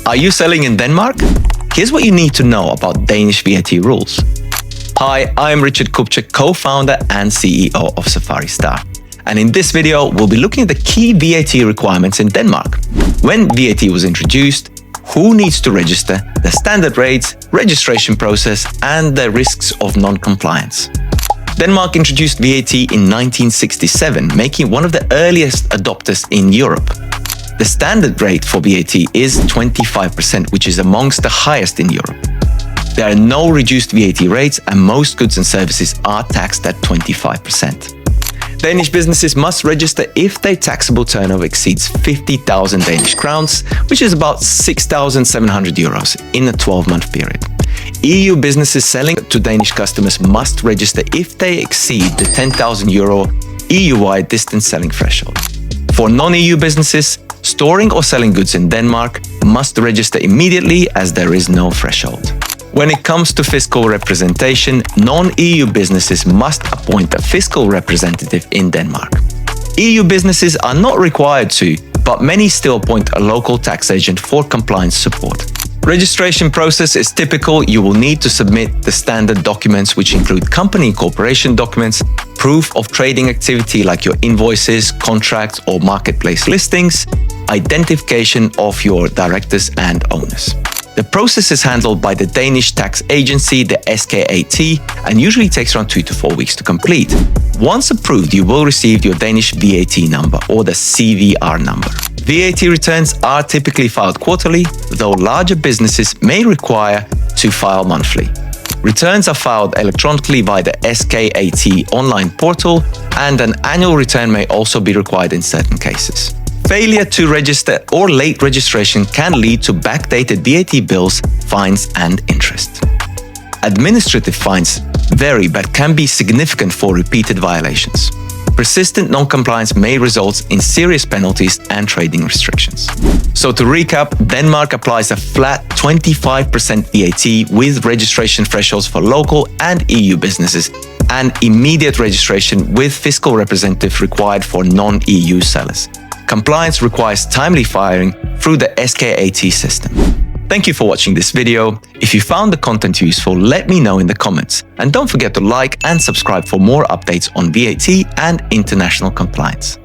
Are you selling in Denmark? Here's what you need to know about Danish VAT rules. Hi, I'm Richard Kupchak, co-founder and CEO of Safari Star. And in this video, we'll be looking at the key VAT requirements in Denmark. When VAT was introduced, who needs to register, the standard rates, registration process, and the risks of non-compliance. Denmark introduced VAT in 1967, making it one of the earliest adopters in Europe. The standard rate for VAT is 25%, which is amongst the highest in Europe. There are no reduced VAT rates, and most goods and services are taxed at 25%. Danish businesses must register if their taxable turnover exceeds 50,000 Danish crowns, which is about 6,700 euros in a 12-month period. EU businesses selling to Danish customers must register if they exceed the 10,000 euro EU-wide distance selling threshold. For non-EU businesses, storing or selling goods in Denmark must register immediately as there is no threshold. When it comes to fiscal representation, non-EU businesses must appoint a fiscal representative in Denmark. EU businesses are not required to, but many still appoint a local tax agent for compliance support. Registration process is typical. You will need to submit the standard documents, which include company incorporation documents, proof of trading activity like your invoices, contracts, or marketplace listings, identification of your directors and owners. The process is handled by the Danish tax agency, the SKAT, and usually takes around 2 to 4 weeks to complete. Once approved, you will receive your Danish VAT number or the CVR number. VAT returns are typically filed quarterly, though larger businesses may require to file monthly. Returns are filed electronically via the SKAT online portal, and an annual return may also be required in certain cases. Failure to register or late registration can lead to backdated VAT bills, fines, and interest. Administrative fines vary but can be significant for repeated violations. Persistent non-compliance may result in serious penalties and trading restrictions. So to recap, Denmark applies a flat 25% VAT with registration thresholds for local and EU businesses and immediate registration with fiscal representative required for non-EU sellers. Compliance requires timely filing through the SKAT system. Thank you for watching this video. If you found the content useful, let me know in the comments. And don't forget to like and subscribe for more updates on VAT and international compliance.